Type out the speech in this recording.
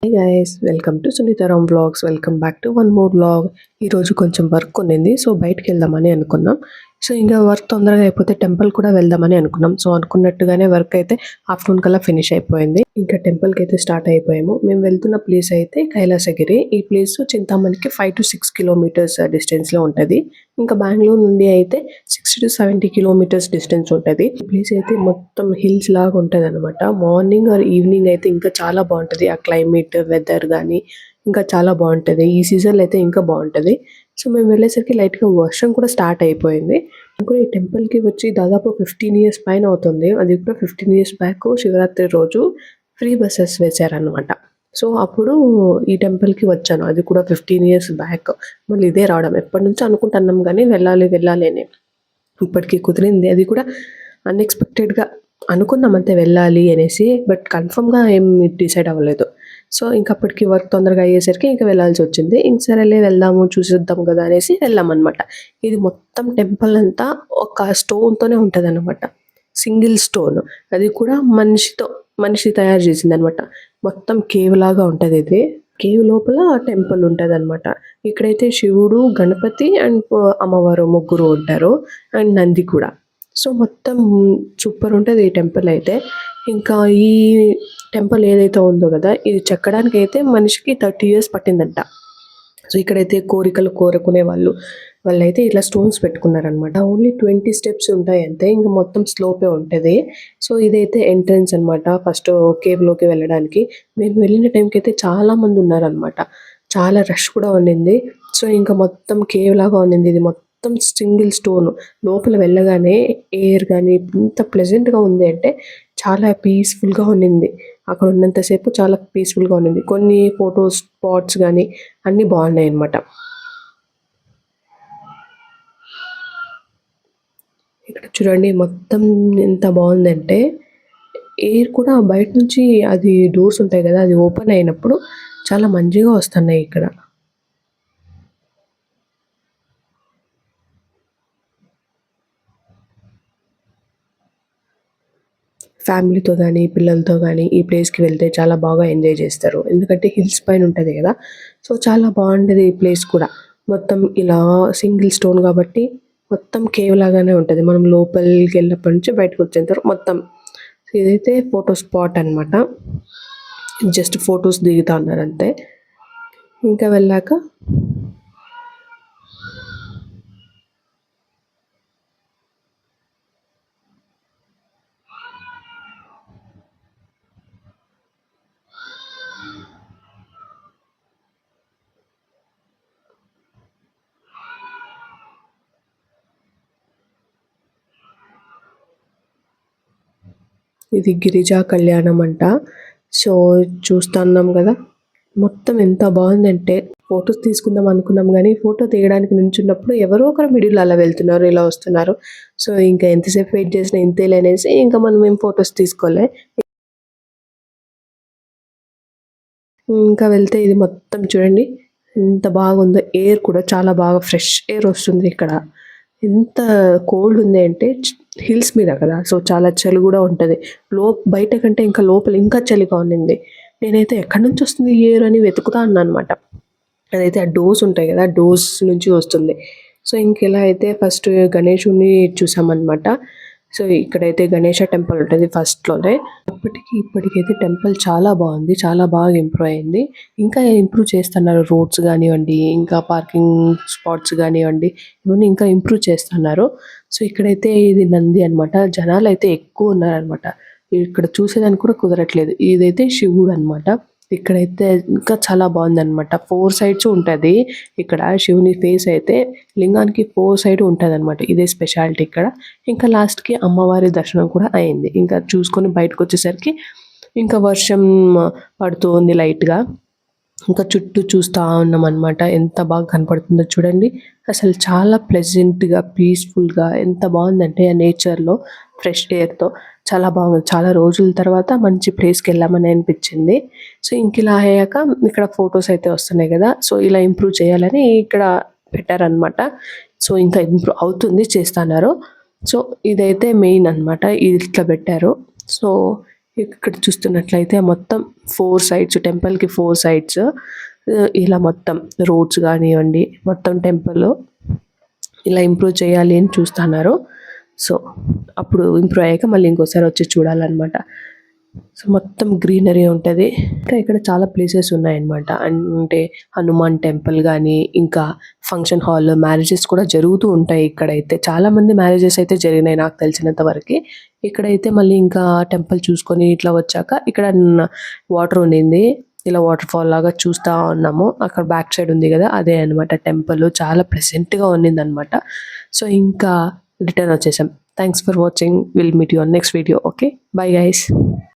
Hey guys, welcome to Sunitaram Vlogs. Welcome back to one more vlog. ఈరోజు కొంచెం work ఉన్నింది. So బయటికి వెళ్దామని అనుకున్నాం. సో ఇంకా వర్క్ తొందరగా అయిపోతే టెంపుల్ కూడా వెళ్దామని అనుకున్నాం. సో అనుకున్నట్టుగానే వర్క్ అయితే ఆఫ్టర్నూన్ కల్లా ఫినిష్ అయిపోయింది. ఇంకా టెంపుల్కి అయితే స్టార్ట్ అయిపోయాము. మేము వెళ్తున్న ప్లేస్ అయితే కైలాసగిరి. ఈ ప్లేస్ చింతామణికి 5 to 6 కిలోమీటర్స్ డిస్టెన్స్లో ఉంటుంది. ఇంకా బెంగళూరు నుండి అయితే 60 to 70 కిలోమీటర్స్ డిస్టెన్స్ ఉంటుంది. ఈ ప్లేస్ అయితే మొత్తం హిల్స్ లాగా ఉంటుంది అనమాట. మార్నింగ్ ఆర్ ఈవినింగ్ అయితే ఇంకా చాలా బాగుంటుంది. ఆ క్లైమేట్ వెదర్ కానీ ఇంకా చాలా బాగుంటుంది. ఈ సీజన్లో అయితే ఇంకా బాగుంటుంది. సో మేము వెళ్ళేసరికి లైట్గా వర్షం కూడా స్టార్ట్ అయిపోయింది. కూడా ఈ టెంపుల్కి వచ్చి దాదాపు 15 ఇయర్స్ పైన అవుతుంది. అది కూడా 15 ఇయర్స్ బ్యాక్ శివరాత్రి రోజు ఫ్రీ బస్సెస్ వేశారనమాట. సో అప్పుడు ఈ టెంపుల్కి వచ్చాను. అది కూడా 15 ఇయర్స్ బ్యాక్. మళ్ళీ ఇదే రావడం ఎప్పటి నుంచో అనుకుంటున్నాం కానీ వెళ్ళాలి వెళ్ళాలి అని ఇప్పటికీ కుదిరింది. అది కూడా అన్ఎక్స్పెక్టెడ్గా అనుకున్నాం అంతే వెళ్ళాలి అనేసి. బట్ కన్ఫర్మ్గా ఏం డిసైడ్ అవ్వలేదు. సో ఇంకప్పటికి వర్క్ తొందరగా అయ్యేసరికి ఇంకా వెళ్ళాల్సి వచ్చింది. ఇంక సరేలే వెళ్దాము చూసేద్దాం కదా అనేసి వెళ్ళామన్నమాట. ఇది మొత్తం టెంపుల్ అంతా ఒక స్టోన్తోనే ఉంటుంది అనమాట. Single stone. అది కూడా మనిషి తయారు చేసింది అనమాట. మొత్తం కేవ్ లాగా ఉంటుంది ఇది. కేవ్ లోపల టెంపుల్ ఉంటుంది అనమాట. ఇక్కడైతే శివుడు, గణపతి అండ్ అమ్మవారు ముగ్గురు ఉంటారు. అండ్ నంది కూడా. సో మొత్తం సూపర్ ఉంటుంది ఈ టెంపుల్ అయితే. ఇంకా ఈ టెంపుల్ ఏదైతే ఉందో కదా, ఇది చెక్కడానికి అయితే మనిషికి 30 ఇయర్స్ పట్టిందంట. సో ఇక్కడైతే కోరికలు కోరుకునే వాళ్ళైతే ఇట్లా స్టోన్స్ పెట్టుకున్నారనమాట. ఓన్లీ 20 స్టెప్స్ ఉంటాయి అంతే. ఇంకా మొత్తం స్లోపే ఉంటుంది. సో ఇదైతే ఎంట్రన్స్ అనమాట. ఫస్ట్ కేవ్లోకి వెళ్ళడానికి మేము వెళ్ళిన టైంకి అయితే చాలా మంది ఉన్నారనమాట. చాలా రష్ కూడా ఉండింది. సో ఇంకా మొత్తం కేవ్ లాగా ఉండింది. ఇది మొత్తం సింగిల్ స్టోన్. లోపల వెళ్ళగానే ఎయిర్ కానీ ఎంత ప్లెజెంట్గా ఉంది అంటే చాలా పీస్ఫుల్గా ఉండింది. అక్కడ ఉన్నంతసేపు చాలా పీస్ఫుల్గా ఉండింది. కొన్ని ఫొటోస్ స్పాట్స్ కానీ అన్నీ బాగున్నాయి అన్నమాట. ఇక్కడ చూడండి మొత్తం ఎంత బాగుందంటే ఎయిర్ కూడా బయట నుంచి అది డోర్స్ ఉంటాయి కదా, అది ఓపెన్ అయినప్పుడు చాలా మంచిగా వస్తున్నాయి ఇక్కడ. ఫ్యామిలీతో కానీ పిల్లలతో కానీ ఈ ప్లేస్కి వెళ్తే చాలా బాగా ఎంజాయ్ చేస్తారు. ఎందుకంటే హిల్స్ పైన ఉంటుంది కదా. సో చాలా బాగుంటుంది ఈ ప్లేస్ కూడా. మొత్తం ఇలా సింగిల్ స్టోన్ కాబట్టి మొత్తం కేవ్ లాగానే ఉంటుంది. మనం లోపలికి వెళ్ళినప్పటి నుంచి బయటకు వచ్చేంత వరకు మొత్తం. ఇదైతే ఫోటో స్పాట్ అనమాట. జస్ట్ ఫొటోస్ దిగుతా ఉన్నారు అంతే. ఇంకా వెళ్ళాక ఇది గిరిజా కళ్యాణం అంట. సో చూస్తున్నాం కదా మొత్తం ఎంత బాగుందంటే ఫొటోస్ తీసుకుందాం అనుకున్నాం కానీ ఫోటో తీయడానికి నుంచున్నప్పుడు ఎవరో ఒకరు మిడిల్ అలా వెళ్తున్నారు, ఇలా వస్తున్నారు. సో ఇంకా ఎంతసేపు వెయిట్ చేసినా ఇంతేలే అనేసి ఇంకా మనం ఏం ఫొటోస్ తీసుకోలే. ఇంకా వెళ్తే ఇది మొత్తం చూడండి ఎంత బాగుందో. ఎయిర్ కూడా చాలా బాగా ఫ్రెష్ ఎయిర్ వస్తుంది ఇక్కడ. ఎంత కోల్డ్ ఉంది అంటే హిల్స్ మీద కదా, సో చాలా చలి కూడా ఉంటుంది. బయట కంటే ఇంకా లోపల ఇంకా చలిగా ఉండింది. నేనైతే ఎక్కడి నుంచి వస్తుంది ఎయిర్ అని వెతుకుతా అన్నా అనమాట. అదైతే ఆ డోర్స్ ఉంటాయి కదా, డోర్స్ నుంచి వస్తుంది. సో ఇంకెలా అయితే ఫస్ట్ గణేషుని చూసామన్నమాట. సో ఇక్కడైతే గణేష టెంపుల్ ఉంటుంది ఫస్ట్లోనే. ఇప్పటికైతే టెంపుల్ చాలా బాగుంది. చాలా బాగా ఇంప్రూవ్ అయింది. ఇంకా ఇంప్రూవ్ చేస్తున్నారు. రోడ్స్ కానివ్వండి, ఇంకా పార్కింగ్ స్పాట్స్ కానివ్వండి, ఇవన్నీ ఇంకా ఇంప్రూవ్ చేస్తున్నారు. సో ఇక్కడైతే ఇది నంది అనమాట. జనాలు అయితే ఎక్కువ ఉన్నారనమాట. ఇక్కడ చూసేదానికి కూడా కుదరట్లేదు. ఇదైతే శివుడు అనమాట. ఇక్కడైతే ఇంకా చాలా బాగుందనమాట. 4 సైడ్స్ ఉంటుంది. ఇక్కడ శివుని ఫేస్ అయితే లింగానికి 4 సైడ్ ఉంటుంది అనమాట. ఇదే స్పెషాలిటీ ఇక్కడ. ఇంకా లాస్ట్కి అమ్మవారి దర్శనం కూడా అయింది. ఇంకా చూసుకొని బయటకు వచ్చేసరికి ఇంకా వర్షం పడుతూ ఉంది లైట్గా. ఇంకా చుట్టూ చూస్తూ ఉన్నాం అనమాట. ఎంత బాగా కనపడుతుందో చూడండి. అసలు చాలా ప్లెజెంట్గా పీస్ఫుల్గా ఎంత బాగుందంటే ఆ నేచర్లో ఫ్రెష్ ఎయిర్తో చాలా బాగుంది. చాలా రోజుల తర్వాత మంచి ప్లేస్కి వెళ్ళామని అనిపించింది. సో ఇంక ఇలా అయ్యాక ఇక్కడ ఫొటోస్ అయితే వస్తున్నాయి కదా, సో ఇలా ఇంప్రూవ్ చేయాలని ఇక్కడ పెట్టారనమాట. సో ఇంకా ఇంప్రూవ్ అవుతుంది, చేస్తున్నారు. సో ఇదైతే మెయిన్ అనమాట. ఇది ఇట్లా పెట్టారు. సో ఇక్కడ చూస్తున్నట్లయితే మొత్తం 4 సైడ్స్ టెంపుల్‌కి 4 సైడ్స్ ఇలా మొత్తం రోడ్స్ గానివ్వండి, మొత్తం టెంపుల్ ఇలా ఇంప్రూవ్ చేయాలి అని చూస్తున్నారు. సో, అప్పుడు ఇంప్రూవ్ అయ్యాక మళ్ళీ ఇంకోసారి వచ్చి చూడాలన్నమాట. సో, మొత్తం గ్రీనరీ ఉంటది. ఇంకా ఇక్కడ చాలా ప్లేసెస్ ఉన్నాయన్నమాట. అంటే హనుమాన్ టెంపుల్ గానీ, ఇంకా ఫంక్షన్ హాల్, మ్యారేజెస్ కూడా జరుగుతూ ఉంటాయి ఇక్కడైతే. చాలా మంది మ్యారేజెస్ అయితే జరిగినాయి నాకు తెలిసినంత వరకి. ఇక్కడైతే మళ్ళీ ఇంకా టెంపుల్ చూసుకొని ఇట్లా వచ్చాక ఇక్కడ వాటర్ ఉండింది. ఇలా వాటర్ ఫాల్ లాగా చూస్తా ఉన్నాము. అక్కడ బ్యాక్ సైడ్ ఉంది కదా! అదే అన్నమాట టెంపుల్. చాలా ప్లెజెంట్‌గా ఉన్నిందన్నమాట. సో, ఇంకా రిటర్న్ వచ్చేసాం. Thanks for watching. Will meet you on next video. Okay. Bye guys.